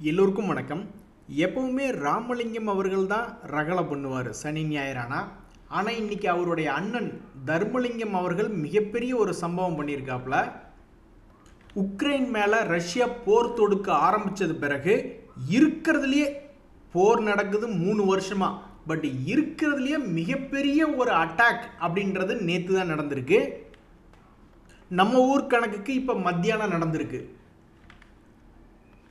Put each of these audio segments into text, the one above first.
எல்லோருக்கும் வணக்கம். எப்பவுமே ராமலிங்கம் அவர்கள் தான் ரகலை பண்ணுவார் சனி ஞாயிறானா. ஆனால் இன்னைக்கு அவருடைய அண்ணன் தர்மலிங்கம் அவர்கள் மிகப்பெரிய ஒரு சம்பவம் பண்ணியிருக்காப்புல. உக்ரைன் மேலே ரஷ்யா போர் தொடுக்க ஆரம்பித்தது பிறகு இருக்கிறதுலையே போர் நடக்குது 3 வருஷமா. பட் இருக்கிறதுலையே மிகப்பெரிய ஒரு அட்டாக் அப்படின்றது நேற்று தான் நடந்திருக்கு. நம்ம ஊர் கணக்குக்கு இப்போ மத்தியானம் நடந்திருக்கு.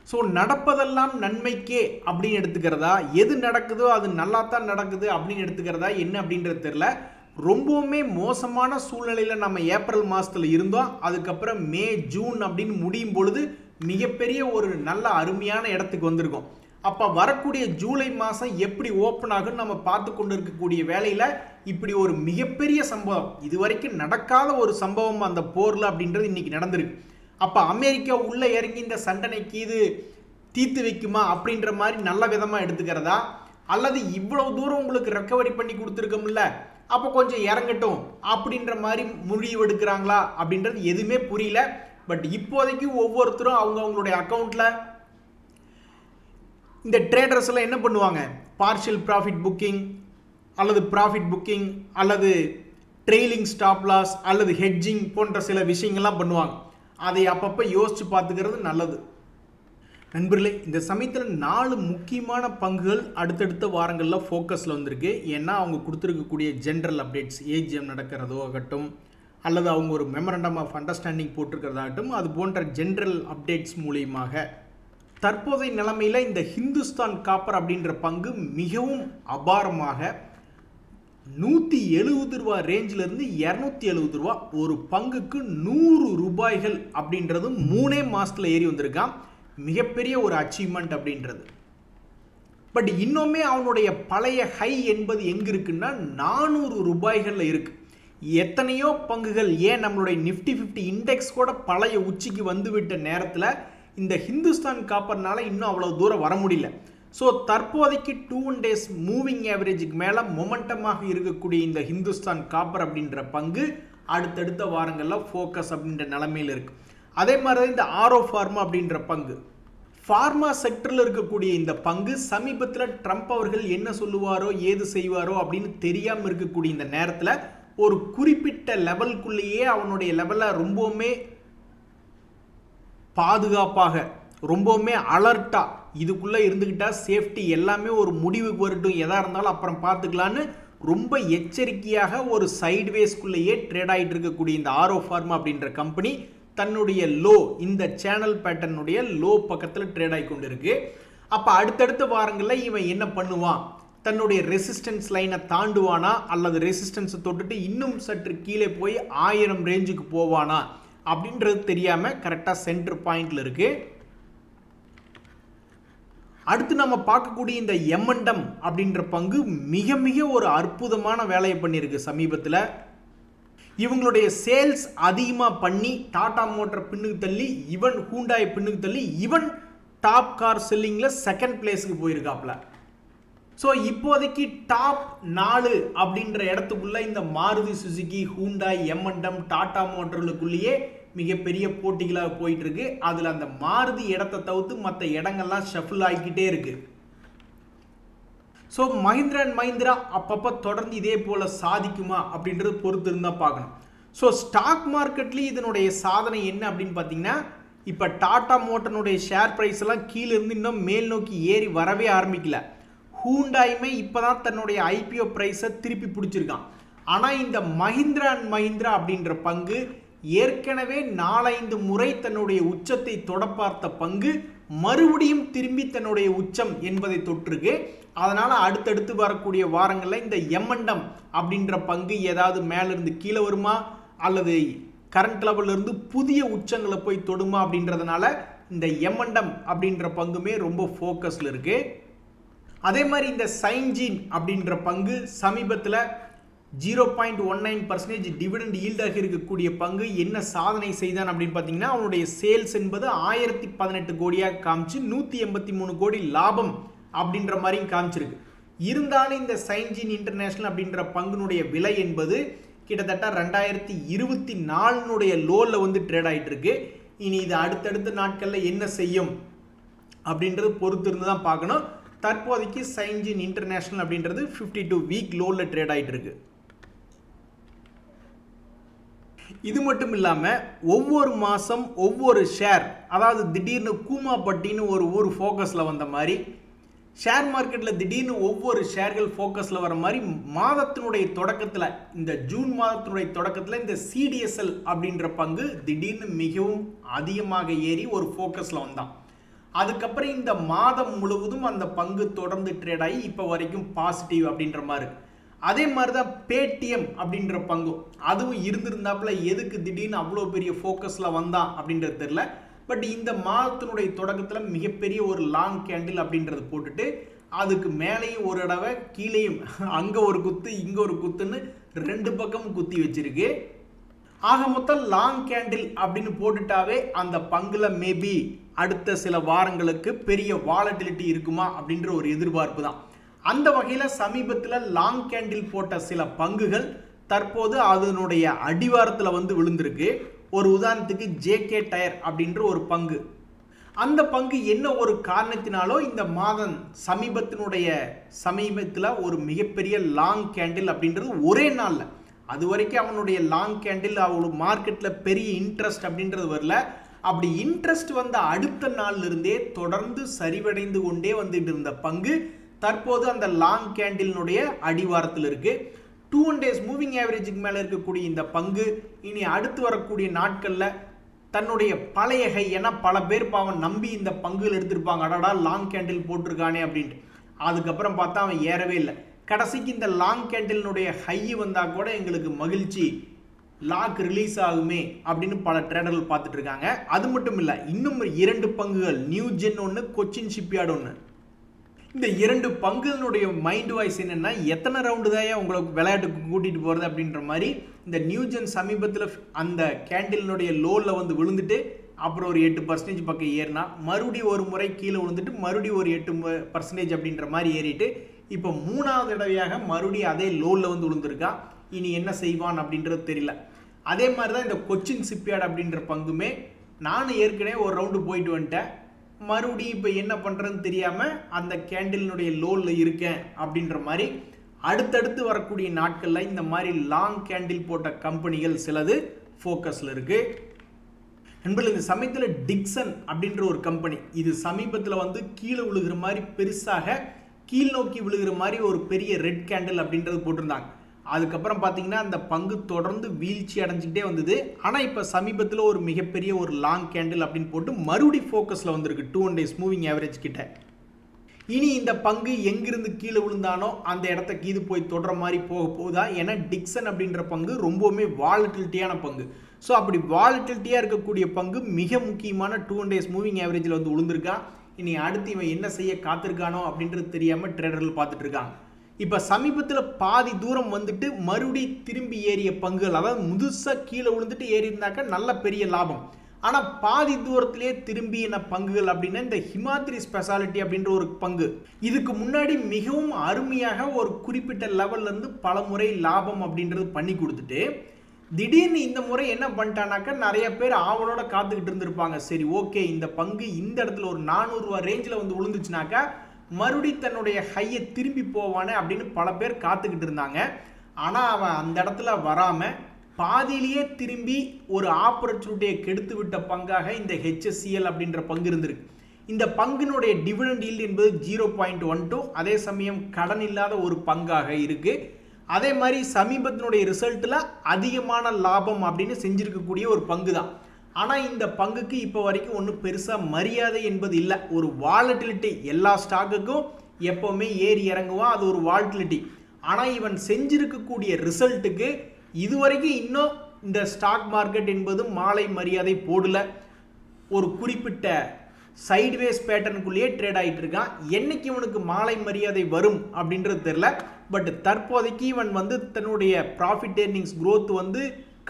ஸோ நடப்பதெல்லாம் நன்மைக்கே அப்படின்னு எடுத்துக்கிறதா, எது நடக்குதோ அது நல்லா தான் நடக்குது அப்படின்னு எடுத்துக்கிறதா என்ன அப்படின்றது தெரியல. ரொம்பவுமே மோசமான சூழ்நிலையில் நம்ம ஏப்ரல் மாதத்தில் இருந்தோம். அதுக்கப்புறம் மே ஜூன் அப்படின்னு முடியும் பொழுது மிகப்பெரிய ஒரு நல்ல அருமையான இடத்துக்கு வந்திருக்கோம். அப்போ வரக்கூடிய ஜூலை மாதம் எப்படி ஓப்பன் ஆகுன்னு நம்ம பார்த்து கொண்டு இருக்கக்கூடிய வேலையில் இப்படி ஒரு மிகப்பெரிய சம்பவம், இது வரைக்கும் நடக்காத ஒரு சம்பவம் அந்த போரில் அப்படின்றது இன்னைக்கு நடந்திருக்கு. அப்போ அமெரிக்கா உள்ளே இறங்கி இந்த சண்டனைக்கு இது தீர்த்து வைக்குமா அப்படின்ற மாதிரி நல்ல விதமாக எடுத்துக்கிறதா, அல்லது இவ்வளவு தூரம் உங்களுக்கு ரெக்கவரி பண்ணி கொடுத்துருக்கோம்ல அப்போ கொஞ்சம் இறங்கட்டும் அப்படின்ற மாதிரி முடிவு எடுக்கிறாங்களா அப்படின்றது எதுவுமே புரியல. பட் இப்போதைக்கு ஒவ்வொருத்தரும் அவங்களுடைய அக்கௌண்ட்டில் இந்த ட்ரேடர்ஸ் எல்லாம் என்ன பண்ணுவாங்க, பார்ஷியல் ப்ராஃபிட் புக்கிங் அல்லது ப்ராஃபிட் புக்கிங் அல்லது ட்ரெயிலிங் ஸ்டாப் லாஸ் அல்லது ஹெட்ஜிங் போன்ற சில விஷயங்கள்லாம் பண்ணுவாங்க. அதை அப்பப்போ யோசித்து பார்த்துக்கிறது நல்லது. நண்பர்களே, இந்த சமயத்தில் 4 முக்கியமான பங்குகள் அடுத்தடுத்த வாரங்களில் ஃபோக்கஸில் வந்திருக்கு. ஏன்னா அவங்க கொடுத்துருக்கக்கூடிய ஜென்ரல் அப்டேட்ஸ், ஏஜிஎம் நடக்கிறதோ ஆகட்டும் அல்லது அவங்க ஒரு மெமரண்டம் ஆஃப் அண்டர்ஸ்டாண்டிங் போட்டிருக்கிறதாகட்டும், அது போன்ற ஜென்ரல் அப்டேட்ஸ் மூலியமாக தற்போதைய நிலைமையில் இந்த ஹிந்துஸ்தான் காப்பர் அப்படின்ற பங்கு மிகவும் அபாரமாக 170 ரூபா ரேஞ்சிலிருந்து 270 ரூபா, ஒரு பங்குக்கு 100 ரூபாய்கள் அப்படின்றது 3 மாதத்தில் ஏறி வந்திருக்கான். மிகப்பெரிய ஒரு அச்சீவ்மெண்ட் அப்படின்றது. பட் இன்னுமே அவனுடைய பழைய ஹை என்பது எங்கே இருக்குன்னா 400 ரூபாய்களில் இருக்கு. எத்தனையோ பங்குகள், ஏன் நம்மளுடைய நிஃப்டி 50 இண்டெக்ஸ் கூட பழைய உச்சிக்கு வந்துவிட்ட நேரத்தில் இந்த ஹிந்துஸ்தான் காப்பர்னால இன்னும் அவ்வளோ தூரம் வர முடியல. ஸோ தற்போதைக்கு 2 days மூவிங் ஆவரேஜுக்கு மேலே மொமெண்டமாக இருக்கக்கூடிய இந்த ஹிந்துஸ்தான் காப்பர் அப்படின்ற பங்கு அடுத்தடுத்த வாரங்களில் ஃபோக்கஸ் அப்படின்ற நிலைமையில் இருக்குது. அதே மாதிரி தான் இந்த ஆரோ ஃபார்மா அப்படின்ற பங்கு, ஃபார்மா செக்டரில் இருக்கக்கூடிய இந்த பங்கு சமீபத்தில் ட்ரம்ப் அவர்கள் என்ன சொல்லுவாரோ ஏது செய்வாரோ அப்படின்னு தெரியாமல் இருக்கக்கூடிய இந்த நேரத்தில் ஒரு குறிப்பிட்ட லெவலுக்குள்ளேயே அவனுடைய லெவலில் ரொம்பவுமே பாதுகாப்பாக, ரொம்பவுமே அலர்ட்டாக இதுக்குள்ளே இருந்துக்கிட்டால் சேஃப்டி, எல்லாமே ஒரு முடிவுக்கு வரட்டும், எதாக இருந்தாலும் அப்புறம் பார்த்துக்கலான்னு ரொம்ப எச்சரிக்கையாக ஒரு சைட்வேஸ்குள்ளேயே ட்ரேட் ஆகிட்டு இருக்கக்கூடிய இந்த ஆரோ ஃபார்மா அப்படின்ற கம்பெனி தன்னுடைய லோ, இந்த சேனல் பேட்டர்னுடைய லோ பக்கத்தில் ட்ரேட் ஆகி கொண்டு இருக்கு. அப்போ அடுத்தடுத்த வாரங்களில் இவன் என்ன பண்ணுவான், தன்னுடைய ரெசிஸ்டன்ஸ் லைனை தாண்டுவானா அல்லது ரெசிஸ்டன்ஸை தொட்டுட்டு இன்னும் சற்று கீழே போய் 1000 ரேஞ்சுக்கு போவானா அப்படின்றது தெரியாமல் கரெக்டாக சென்டர் பாயிண்டில் இருக்குது. அடுத்து நம்ம பார்க்கக்கூடிய இந்த எம்என்டம் அப்படின்ற பங்கு மிக மிக ஒரு அற்புதமான வேலையை பண்ணியிருக்கு சமீபத்தில். இவங்களுடைய சேல்ஸ் அதிகமாக பண்ணி டாடா மோட்டர் பின்னுக்கு தள்ளி, ஈவன் ஹூண்டாய் பின்னுக்கு தள்ளி, ஈவன் டாப் கார் செல்லிங்கில் செகண்ட் பிளேஸுக்கு போயிருக்காப்புல. ஸோ இப்போதைக்கு டாப் 4 அப்படின்ற இடத்துக்குள்ள இந்த மாருதி சுசுகி, ஹூண்டாய், எம்என்டம், டாடா மோட்டர்களுக்குள்ளேயே மிகப்பெரிய போட்டிகளாக போயிட்டு இருக்கு. அதில் அந்த மாருதி இடத்தை தவிர்த்து மற்ற இடங்கள்லாம் ஷஃபிள் ஆகிக்கிட்டே இருக்கு. ஸோ மஹிந்திரா அண்ட் மஹிந்திரா அப்பப்போ தொடர்ந்து இதே போல் சாதிக்குமா அப்படின்றது பொறுத்து இருந்தால் பார்க்கணும். ஸோ ஸ்டாக் மார்க்கெட்லேயும் இதனுடைய சாதனை என்ன அப்படின்னு பார்த்தீங்கன்னா, இப்போ டாடா மோட்டனுடைய ஷேர் ப்ரைஸ் எல்லாம் கீழே இருந்து இன்னும் மேல் நோக்கி ஏறி வரவே ஆரம்பிக்கல. ஹூண்டாயுமே இப்போ தான் தன்னுடைய ஐபிஓ ப்ரைஸை திருப்பி பிடிச்சிருக்கான். ஆனால் இந்த மஹிந்திரா அண்ட் மஹிந்திரா அப்படின்ற பங்கு ஏற்கனவே 4-5 முறை தன்னுடைய உச்சத்தை தொட பார்த்த பங்கு மறுபடியும் திரும்பி தன்னுடைய உச்சம் என்பதை தொற்றுக்கு. அதனால் அடுத்தடுத்து வரக்கூடிய வாரங்களில் இந்த எம்என்டம் அப்படின்ற பங்கு ஏதாவது மேலிருந்து கீழே வருமா அல்லது கரண்ட் லெவலில் இருந்து புதிய உச்சங்களை போய் தொடுமா அப்படின்றதுனால இந்த எம்என்டம் அப்படின்ற பங்குமே ரொம்ப ஃபோக்கஸில் இருக்குது. அதே மாதிரி இந்த சைன்ஜீன் அப்படின்ற பங்கு சமீபத்தில் 0.19% டிவிடெண்ட் ஈல்டாக இருக்கக்கூடிய பங்கு என்ன சாதனை செய்தான் அப்படின்னு பார்த்தீங்கன்னா, அவனுடைய சேல்ஸ் என்பது 1018 கோடியாக காமிச்சு 183 கோடி லாபம் அப்படின்ற மாதிரியும் காமிச்சிருக்கு. இருந்தாலும் இந்த சைன்ஜீன் இன்டர்நேஷனல் அப்படின்ற பங்குனுடைய விலை என்பது கிட்டத்தட்ட 2024 லோவில் வந்து ட்ரேட் ஆகிட்டு இருக்கு. இனி இது அடுத்தடுத்த நாட்களில் என்ன செய்யும் அப்படின்றது பொறுத்து இருந்து தான் பார்க்கணும். தற்போதைக்கு சைன்ஜின் இன்டர்நேஷனல் அப்படின்றது 52 வீக் லோவில் ட்ரேட் ஆகிட்டு இருக்கு. இது மட்டும் இல்லாமல் ஒவ்வொரு மாதம் ஒவ்வொரு ஷேர், அதாவது திடீர்னு கூமாப்பட்டின்னு ஒரு ஊர் ஃபோக்கஸில் வந்த மாதிரி ஷேர் மார்க்கெட்டில் திடீர்னு ஒவ்வொரு ஷேர்கள் ஃபோக்கஸில் வர மாதிரி மாதத்தினுடைய தொடக்கத்தில், இந்த ஜூன் மாதத்தினுடைய தொடக்கத்தில் இந்த CDSL அப்படின்ற பங்கு திடீர்னு மிகவும் அதிகமாக ஏறி ஒரு ஃபோக்கஸில் வந்தான். அதுக்கப்புறம் இந்த மாதம் முழுவதும் அந்த பங்கு தொடர்ந்து ட்ரேட் ஆகி இப்போ வரைக்கும் பாசிட்டிவ் அப்படின்ற மாதிரி. அதே மாதிரி தான் பேடிஎம் அப்படின்ற பங்கும் அதுவும் இருந்திருந்தாப்புல எதுக்கு திடீர்னு அவ்வளோ பெரிய ஃபோக்கஸில் வந்தான் அப்படின்றது தெரியல. பட் இந்த மாதத்தினுடைய தொடக்கத்தில் மிகப்பெரிய ஒரு லாங் கேண்டில் அப்படின்றது போட்டுட்டு அதுக்கு மேலேயும் ஒரு தடவை கீழேயும் அங்கே ஒரு குத்து இங்கே ஒரு குத்துன்னு 2 பக்கமும் குத்தி வச்சிருக்கு. ஆக மொத்தம் லாங் கேண்டில் அப்படின்னு போட்டுட்டாவே அந்த பங்குல மேபி அடுத்த சில வாரங்களுக்கு பெரிய வாலட்டிலிட்டி இருக்குமா அப்படின்ற ஒரு எதிர்பார்ப்பு தான். அந்த வகையில் சமீபத்தில் லாங் கேண்டில் போட்ட சில பங்குகள் தற்போது அதனுடைய அடிவாரத்தில் வந்து விழுந்திருக்கு. ஒரு உதாரணத்துக்கு JK டயர் அப்படின்ற ஒரு பங்கு. அந்த பங்கு என்ன ஒரு காரணத்தினாலோ இந்த மாதம் சமீபத்தில் ஒரு மிகப்பெரிய லாங் கேண்டில் அப்படின்றது ஒரே நாளில், அது வரைக்கும் அவனுடைய லாங் கேண்டில் அவ்வளோ மார்க்கெட்டில் பெரிய இன்ட்ரெஸ்ட் அப்படின்றது வரல. அப்படி இன்ட்ரெஸ்ட் வந்த அடுத்த நாள்ல இருந்தே தொடர்ந்து சரிவடைந்து கொண்டே வந்துட்டு இருந்த பங்கு தற்போது அந்த லாங் கேண்டிலுடைய அடிவாரத்தில் இருக்கு. 2 days மூவிங் ஆவரேஜுக்கு மேலே இருக்கக்கூடிய இந்த பங்கு இனி அடுத்து வரக்கூடிய நாட்களில் தன்னுடைய பழைய ஹை, ஏன்னா பல பேர் பாவம் நம்பி இந்த பங்குகள் எடுத்திருப்பாங்க, அடடா லாங் கேண்டில் போட்டிருக்கானே அப்படின்ட்டு. அதுக்கப்புறம் பார்த்தா அவன் ஏறவே இல்லை. கடைசிக்கு இந்த லாங் கேண்டிலுடைய ஹை வந்தால் கூட எங்களுக்கு மகிழ்ச்சி, லாக் ரிலீஸ் ஆகுமே அப்படின்னு பல ட்ரேடர்கள் பார்த்துட்டு இருக்காங்க. அது மட்டும் இல்லை, இன்னும் 2 பங்குகள், நியூஜென் ஒன்று, கொச்சின் ஷிப்யார்டு ஒன்று. இந்த 2 பங்குகளுடைய மைண்ட் வாய்ஸ் என்னன்னா, எத்தனை ரவுண்டு தான் உங்களுக்கு விளையாட்டுக்கு கூட்டிகிட்டு போகிறது அப்படின்ற மாதிரி. இந்த நியூஜென் சமீபத்தில் அந்த கேண்டிலுடைய லோவில் வந்து விழுந்துட்டு அப்புறம் ஒரு 8% பக்கம் ஏறினா, மறுபடியும் ஒரு முறை கீழே விழுந்துட்டு மறுபடியும் ஒரு 8% அப்படின்ற மாதிரி ஏறிட்டு இப்போ 3வது தடவையாக மறுபடியும் அதே லோவில் வந்து விழுந்திருக்கா. இனி என்ன செய்வான் அப்படின்றது தெரியல. அதே மாதிரி தான் இந்த கொச்சின் ஷிப்யார்டு அப்படின்ற பங்குமே, நானும் ஏற்கனவே ஒரு ரவுண்டு போயிட்டு வந்துட்டேன், மறுபடியும் இப்போ என்ன பண்ணுறதுன்னு தெரியாமல் அந்த கேண்டிலினுடைய லோவில் இருக்கேன் அப்படின்ற மாதிரி. அடுத்தடுத்து வரக்கூடிய நாட்களில் இந்த மாதிரி லாங் கேண்டில் போட்ட கம்பெனிகள் சிலது ஃபோக்கஸில் இருக்குது. நண்பர்கள், இந்த சமயத்தில் டிக்சன் அப்படின்ற ஒரு கம்பெனி, இது சமீபத்தில் வந்து கீழே விழுகிற மாதிரி பெருசாக கீழ் நோக்கி விழுகிற மாதிரி ஒரு பெரிய ரெட் கேண்டில் அப்படின்றது போட்டிருந்தாங்க. அதுக்கப்புறம் பார்த்தீங்கன்னா அந்த பங்கு தொடர்ந்து வீழ்ச்சி அடைஞ்சிக்கிட்டே வந்தது. ஆனால் இப்போ சமீபத்தில் ஒரு மிகப்பெரிய ஒரு லாங் கேண்டில் அப்படின்னு போட்டு மறுபடி ஃபோக்கஸில் வந்திருக்கு 2 days மூவிங் ஆவரேஜ் கிட்ட. இனி இந்த பங்கு எங்கிருந்து கீழே விழுந்தானோ அந்த இடத்த கீது போய் தொடர மாதிரி போக போகுதா? ஏன்னா டிக்சன் அப்படின்ற பங்கு ரொம்பவுமே வாலட்டிலிட்டியான பங்கு. ஸோ அப்படி வாலட்டிலிட்டியாக இருக்கக்கூடிய பங்கு மிக முக்கியமான 2 days மூவிங் ஆவரேஜில் வந்து விழுந்திருக்கா. இனி அடுத்து இவன் என்ன செய்ய காத்திருக்கானோ அப்படின்றது தெரியாமல் ட்ரேடர்கள் பார்த்துட்டு இருக்காங்க. இப்போ சமீபத்தில் பாதி தூரம் வந்துட்டு மறுபடி திரும்பி ஏறிய பங்குகள், அதாவது முதுசாக கீழே விழுந்துட்டு ஏறி இருந்தாக்க நல்ல பெரிய லாபம். ஆனால் பாதி தூரத்திலே திரும்பின பங்குகள் அப்படின்னா இந்த ஹிமாத்ரி ஸ்பெஷாலிட்டி அப்படின்ற ஒரு பங்கு, இதுக்கு முன்னாடி மிகவும் அருமையாக ஒரு குறிப்பிட்ட லெவல்லேருந்து பல முறை லாபம் அப்படின்றது பண்ணி கொடுத்துட்டு திடீர்னு இந்த முறை என்ன பண்ணிட்டானாக்கா, நிறைய பேர் ஆவலோட காத்துக்கிட்டு இருந்திருப்பாங்க. சரி ஓகே, இந்த பங்கு இந்த இடத்துல ஒரு 400 ரூபா ரேஞ்சில் வந்து விழுந்துச்சுனாக்கா மறுபடி தன்னுடைய ஹையை திரும்பி போவானே அப்படின்னு பல பேர் காத்துக்கிட்டு இருந்தாங்க. ஆனால் அவன் அந்த இடத்துல வராமல் பாதியிலேயே திரும்பி ஒரு ஆப்பர்ச்சுனிட்டியை கெடுத்து விட்ட பங்காக இந்த HSCL அப்படின்ற பங்கு இருந்திருக்கு. இந்த பங்கினுடைய டிவிடெண்ட் ஈல்டு என்பது 0.12, அதே சமயம் கடன் இல்லாத ஒரு பங்காக இருக்கு. அதே மாதிரி சமீபத்தினுடைய ரிசல்ட்டில் அதிகமான லாபம் அப்படின்னு செஞ்சிருக்கக்கூடிய ஒரு பங்கு தான். ஆனால் இந்த பங்குக்கு இப்போ வரைக்கும் ஒன்றும் பெருசாக மரியாதை என்பது இல்லை. ஒரு வாலட்டிலிட்டி, எல்லா ஸ்டாக்குக்கும் எப்போவுமே ஏறி இறங்குவான், அது ஒரு வாலட்டிலிட்டி. ஆனால் இவன் செஞ்சிருக்கக்கூடிய ரிசல்ட்டுக்கு இதுவரைக்கும் இன்னும் இந்த ஸ்டாக் மார்க்கெட் என்பது மாலை மரியாதை போடல. ஒரு குறிப்பிட்ட சைட்வேஸ் பேட்டர்னுக்குள்ளேயே ட்ரேட் ஆகிட்டு இருக்கான். என்னைக்கு இவனுக்கு மாலை மரியாதை வரும் அப்படின்றது தெரியல. பட் தற்போதைக்கு இவன் வந்து தன்னுடைய ப்ராஃபிட் ஏர்னிங்ஸ் க்ரோத் வந்து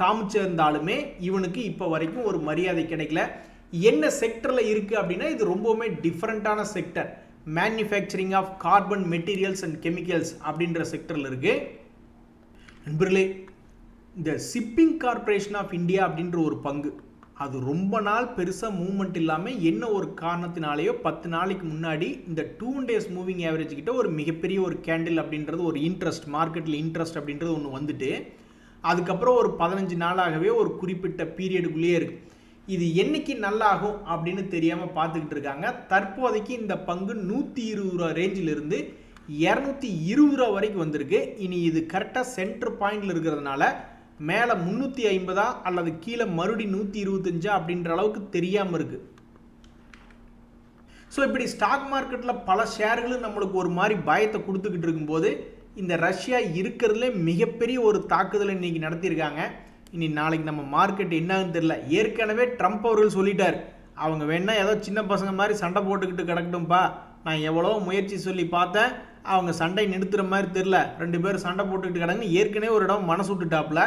காமிச்சிருந்தாலுமே இவனுக்கு இப்போ வரைக்கும் ஒரு மரியாதை கிடைக்கல. என்ன செக்டரில் இருக்குது அப்படின்னா, இது ரொம்பவுமே டிஃப்ரெண்ட்டான sector, manufacturing of carbon materials and chemicals அப்படின்ற செக்டரில் இருக்குது. நண்பர்களே, இந்த ஷிப்பிங் கார்பரேஷன் ஆஃப் இந்தியா அப்படின்ற ஒரு பங்கு, அது ரொம்ப நாள் பெருசாக மூவ்மெண்ட் இல்லாமல் என்ன ஒரு காரணத்தினாலேயோ 10 நாளைக்கு முன்னாடி இந்த 2 days மூவிங் ஆவரேஜ் கிட்ட ஒரு மிகப்பெரிய ஒரு கேண்டில் அப்படின்றது ஒரு இன்ட்ரெஸ்ட், மார்க்கெட்டில் இன்ட்ரெஸ்ட் அப்படின்றது ஒன்று வந்துட்டு அதுக்கப்புறம் ஒரு 15 நாளாகவே ஒரு குறிப்பிட்ட பீரியடுக்குள்ளேயே இருக்குது. இது என்னைக்கு நல்லாகும் அப்படின்னு தெரியாமல் பார்த்துக்கிட்டு இருக்காங்க. தற்போதைக்கு இந்த பங்கு 120 ரூபா ரேஞ்சிலிருந்து 220 ரூபா வரைக்கும் வந்திருக்கு. இனி இது கரெக்டாக சென்டர் பாயிண்டில் இருக்கிறதுனால மேலே 350 அல்லது கீழே மறுபடி 125 அப்படின்ற அளவுக்கு தெரியாமல் இருக்குது. ஸோ இப்படி ஸ்டாக் மார்க்கெட்டில் பல ஷேர்களும் நம்மளுக்கு ஒரு மாதிரி பயத்தை கொடுத்துக்கிட்டு இருக்கும்போது இந்த ரஷ்யா இருக்கிறதுல மிகப்பெரிய ஒரு தாக்குதலை இன்னைக்கு நடத்தியிருக்காங்க. இனி நாளைக்கு நம்ம மார்க்கெட் என்னன்னு தெரியல. ஏற்கனவே ட்ரம்ப் அவர்கள் சொல்லிட்டார், அவங்க வேணா ஏதோ சின்ன பசங்க மாதிரி சண்டை போட்டுக்கிட்டு கிடக்கட்டும்பா, நான் எவ்வளோ முயற்சி சொல்லி பார்த்தேன், அவங்க சண்டை நிறுத்துற மாதிரி தெரில, 2 பேரும் சண்டை போட்டுக்கிட்டு கிடக்குன்னு ஏற்கனவே ஒரு இடம் மனசு விட்டுட்டாப்புல.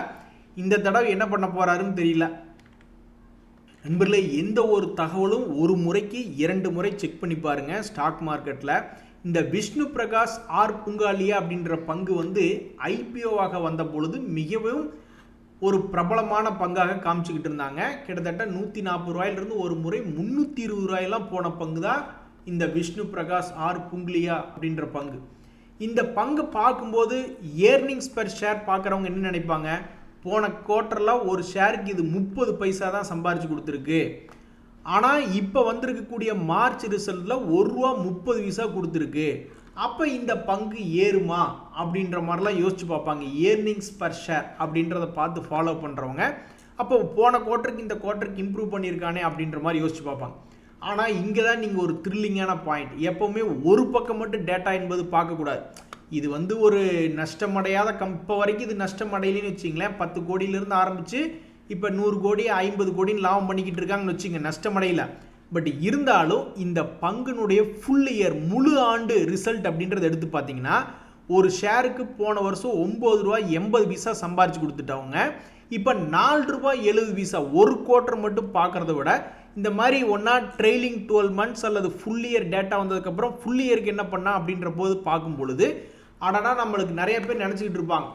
இந்த தடவை என்ன பண்ண போறாருன்னு தெரியல. நண்பர்களே, எந்த ஒரு தகவலும் ஒரு முறைக்கு 2 முறை செக் பண்ணி பாருங்க. ஸ்டாக் மார்க்கெட்டில் இந்த விஷ்ணு பிரகாஷ் ஆர் புங்காலியா அப்படின்ற பங்கு வந்து ஐபிஓவாக வந்த பொழுது மிகவும் ஒரு பிரபலமான பங்காக காமிச்சுக்கிட்டு இருந்தாங்க. கிட்டத்தட்ட 140 ரூபாயிலிருந்து ஒரு முறை 320 ரூபாயெல்லாம் போன பங்கு தான் இந்த விஷ்ணு பிரகாஷ் ஆர் புங்லியா அப்படின்ற பங்கு. இந்த பங்கு பார்க்கும்போது ஏர்னிங்ஸ் பெர் ஷேர் பார்க்குறவங்க என்ன நினைப்பாங்க, போன குவார்ட்டரில் ஒரு ஷேருக்கு இது 30 பைசா தான் சம்பாரிச்சு கொடுத்துருக்கு. ஆனால் இப்போ வந்திருக்கக்கூடிய மார்ச் ரிசல்ட்டில் ₹1.30 கொடுத்துருக்கு. அப்போ இந்த பங்கு ஏறுமா அப்படின்ற மாதிரிலாம் யோசிச்சு பார்ப்பாங்க. ஏர்னிங்ஸ் பர் ஷேர் அப்படின்றத பார்த்து ஃபாலோ பண்ணுறவங்க அப்போ போன குவார்ட்டருக்கு இந்த குவார்ட்டருக்கு இம்ப்ரூவ் பண்ணியிருக்கானே அப்படின்ற மாதிரி யோசிச்சு பார்ப்பாங்க. ஆனால் இங்கே தான் நீங்கள் ஒரு த்ரில்லிங்கான பாயிண்ட், எப்போவுமே ஒரு பக்கம் மட்டும் டேட்டா என்பது பார்க்கக்கூடாது. இது வந்து ஒரு நஷ்டமடையாத இப்போ வரைக்கும் இது நஷ்டமடையிலன்னு வச்சிங்களேன். 10 கோடியிலேருந்து ஆரம்பித்து இப்போ 100 கோடி 50 கோடின்னு லாபம் பண்ணிக்கிட்டு இருக்காங்கன்னு வச்சுங்க, நஷ்டமடையில. பட் இருந்தாலும் இந்த பங்குனுடைய ஃபுல் இயர் முழு ஆண்டு ரிசல்ட் அப்படின்றத எடுத்து பார்த்தீங்கன்னா ஒரு ஷேருக்கு போன வருஷம் ₹9.80 சம்பாரிச்சு கொடுத்துட்டவங்க இப்போ ₹4.70 ஒரு குவார்ட்டர் மட்டும் பார்க்குறத விட இந்த மாதிரி ஒன்றா ட்ரெயிலிங் 12 months அல்லது ஃபுல் இயர் டேட்டா வந்ததுக்கப்புறம் ஃபுல் இயருக்கு என்ன பண்ணா அப்படின்ற போது பார்க்கும் பொழுது ஆனால் நம்மளுக்கு நிறைய பேர் நினச்சிக்கிட்டு இருப்பாங்க,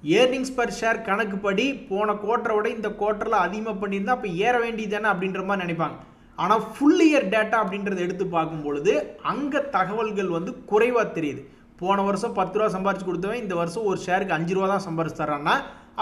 ஏர்னிங்ஸ் பர் ஷேர் கணக்குப்படி போன குவார்ட்டரை விட இந்த குவார்ட்டரில் அதிகமாக பண்ணியிருந்தா அப்போ ஏற வேண்டியதானே அப்படின்ற மாதிரி நினைப்பாங்க. ஆனால் ஃபுல் இயர் டேட்டா அப்படின்றத எடுத்து பார்க்கும் பொழுது அங்கே தகவல்கள் வந்து குறைவாக தெரியுது. போன வருஷம் 10 ரூபா சம்பாரிச்சு கொடுத்தவன் இந்த வருஷம் ஒரு ஷேருக்கு 5 ரூபா தான் சம்பாரிச்சு தரான்னா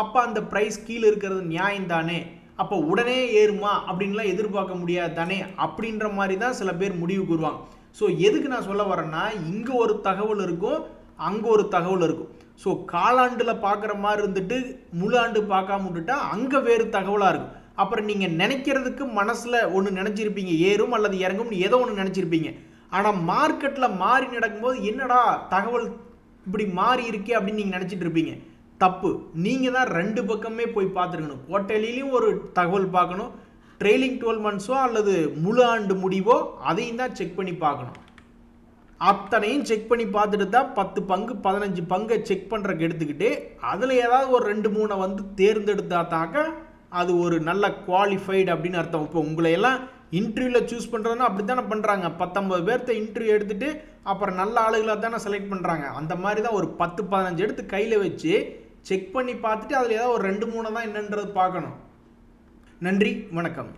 அப்போ அந்த ப்ரைஸ் கீழே இருக்கிறது நியாயம் தானே, அப்போ உடனே ஏறுமா அப்படின்லாம் எதிர்பார்க்க முடியாது தானே அப்படின்ற மாதிரி தான் சில பேர் முடிவு கூறுவாங்க. ஸோ எதுக்கு நான் சொல்ல வரேன்னா, இங்கே ஒரு தகவல் இருக்கும், அங்கே ஒரு தகவல் இருக்கும். ஸோ காலாண்டில் பார்க்குற மாதிரி இருந்துட்டு முழு ஆண்டு பார்க்காம விட்டுட்டா அங்கே வேறு தகவலாக இருக்கும். அப்புறம் நீங்கள் நினைக்கிறதுக்கு மனசில் ஒன்று நினச்சிருப்பீங்க, ஏறும் அல்லது இறங்கும்னு ஏதோ ஒன்று நினச்சிருப்பீங்க. ஆனால் மார்க்கெட்டில் மாறி நடக்கும்போது என்னடா தகவல் இப்படி மாறி இருக்கே அப்படின்னு நீங்கள் நினச்சிட்டு இருப்பீங்க. தப்பு. நீங்கள் தான் 2 பக்கமே போய் பார்த்துருக்கணும். குவார்ட்டர்லியும் ஒரு தகவல் பார்க்கணும், ட்ரெயிலிங் 12 months அல்லது முழு ஆண்டு முடிவோ அதையும் தான் செக் பண்ணி பார்க்கணும். அத்தனையும் செக் பண்ணி பார்த்துட்டு தான் 10 பங்கு 15 பங்கை செக் பண்ணுறக்கு எடுத்துக்கிட்டு அதில் ஏதாவது ஒரு 2-3 வந்து தேர்ந்தெடுத்தா தாக்க அது ஒரு நல்ல குவாலிஃபைடு அப்படின்னு அர்த்தம். இப்போ உங்களை எல்லாம் இன்டர்வியூவில் சூஸ் பண்ணுறதுன்னா அப்படி தானே பண்ணுறாங்க. 19 பேர்த்த இன்டர்வியூ எடுத்துகிட்டு அப்புறம் நல்ல ஆளுகளாக தானே செலக்ட் பண்ணுறாங்க. அந்த மாதிரி தான் ஒரு 10-15 எடுத்து கையில் வச்சு செக் பண்ணி பார்த்துட்டு அதில் ஏதாவது ஒரு 2-3 தான் என்னன்றது பார்க்கணும். நன்றி, வணக்கம்.